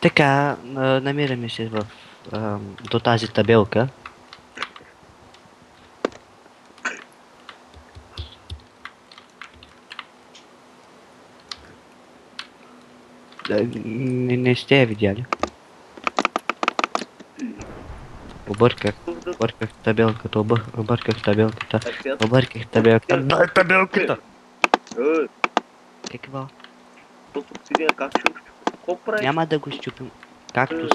Така, намираме се до тази табелка. Не сте я видяли. Обърках табелката, обърках табелката. Обърках табелката. Дай табелката! Какво? Няма да го щупим. Кактус.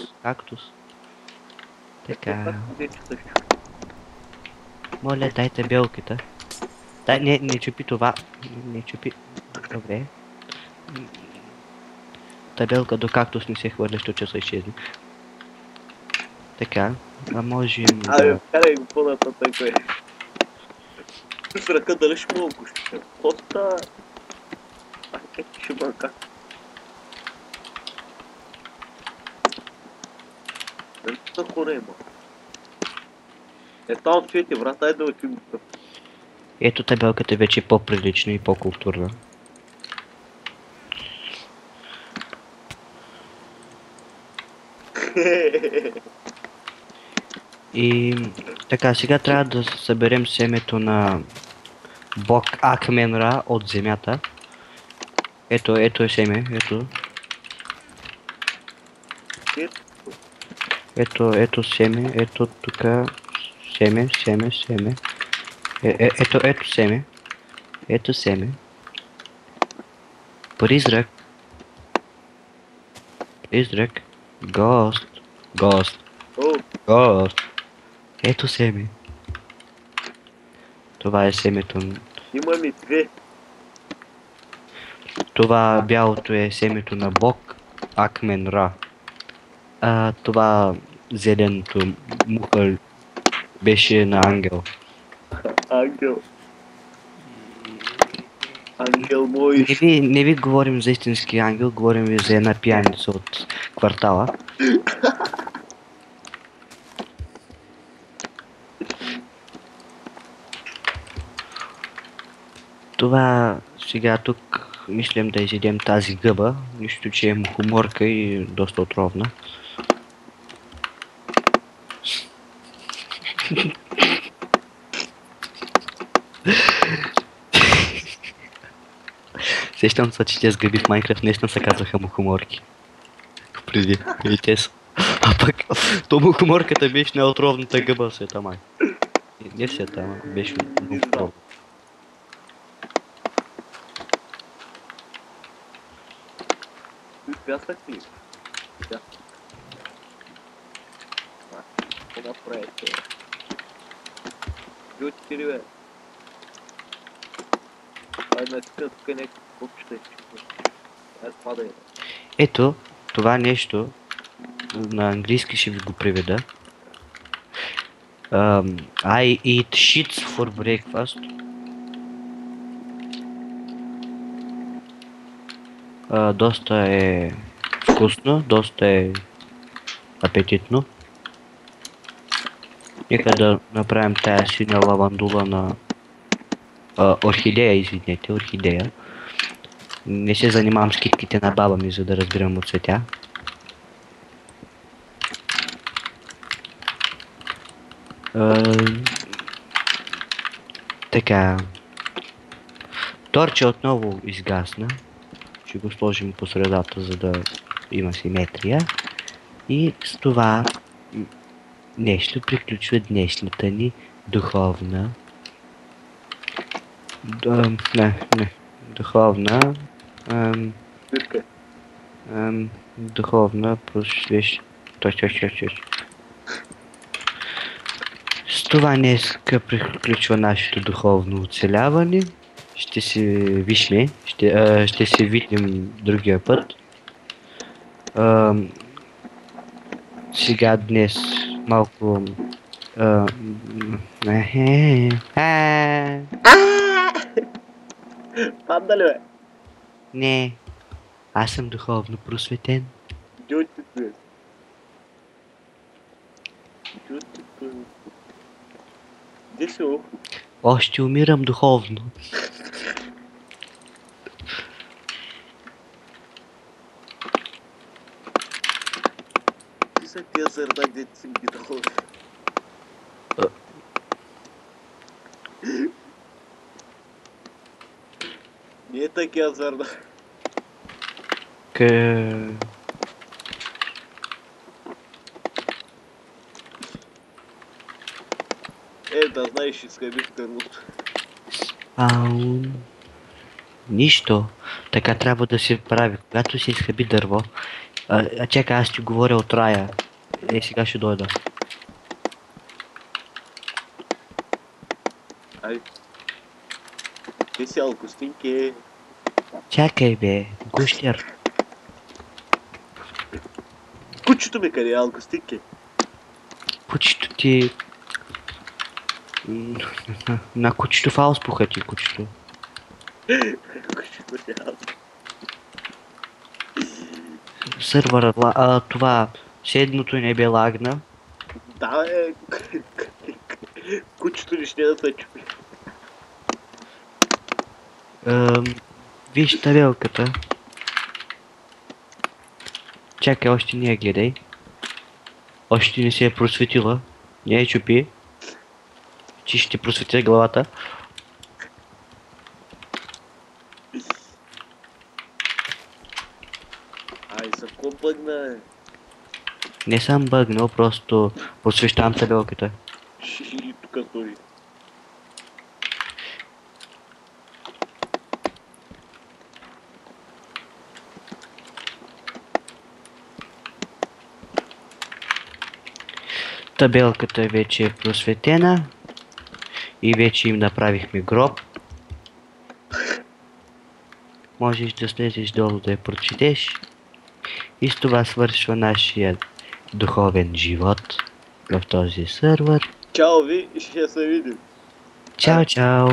Така. Моля, дай табелката. Дай, не чупи това. Не чупи. Добре. Табелка до кактус не се хвърля, що се изчезне. Така, а можем да... Карай го по-нататък, бе. С ръка дали ще мога го ще. Поста... Как ще бънка? Дали са хора има? Там свети, брат, дай да отим тук. Ето табелката вече е по-прилична и по-културна. И така, сега трябва да съберем семето на бог Акмен-Ра от земята. Ето е семе, ето. Ето семе, ето тука семе. Ето семе. Ето семе. Призрак. Гост. Ето семе. Това е семето. Имаме две. Това бялото е семето на бог Акмен-Ра. Това зеленото муха беше на ангел. Ангел мой. Не ви говорим за истински ангел, говорим ви за една пияница от квартала. Това сега тук мислям да изядем тази гъба, нищо че е мухоморка и доста отровна. Сещам се, че тези гъби в Майнкрафт наистина се казваха мухоморки. Преди, и те са. А пък, то мухоморката беше неотровната гъба в света май. Не в света, ама беше отровна. Пясък ли? Пясък. Какво направите? Бил ти ли, бе? Айде натиска тук някакво копчета и чипа. Айде падай, бе. Ето, това нещо, на английски ще ви го преведа. I eat shits for breakfast. Доста е вкусно, доста е апетитно. Нека да направим тая синя лавандула на орхидея, извинете, орхидея. Не се занимавам с китките на баба ми, за да разбирам от цветя. Така. Торча отново изгасна. Ще го сложим по средата, за да има симетрия. И с това нещо приключва днешната ни духовна... Духовна... Духовна просвещ... С това днеска приключва нашето духовно оцеляване. Ще се вижме, ще се видим другия път. Сега днес малко... Падна ли, бе? Не, аз съм духовно просветен. Где си, о? Още умирам духовно. са тия зърна, дето си ги дал? Не е такива зърна. Да знаеш, изхабих дървото. Нищо. Така трябва да се прави. Когато се изхъби дърво. Чакай, аз ти говоря от рая. Сега ще дойда. Ай. Ти си Алкостинке. Чакай бе, гущер. Кучето ми къде е Алкостинке? Кучето ти... На кучето в ауспуха ти, кучето. Кучето ми е Сървърът, това... Седмото небе лагна. Да, бе. Кучето ни ще да се чупи. Виж тарелката. Чакай, още не я гледай. Още не се е просветила. Не я чупи. Че ще просветя главата. Ай, за ко бъгна, бе? Не съм бъгнал, просто просвещавам тарелката. И тука стои. Табелката вече е просветена. И вече им направихме гроб. Можеш да слезеш долу да я прочетеш. И с това свършва нашия духовен живот в този сървър. Чао ви, ще се видим. Чао, чао!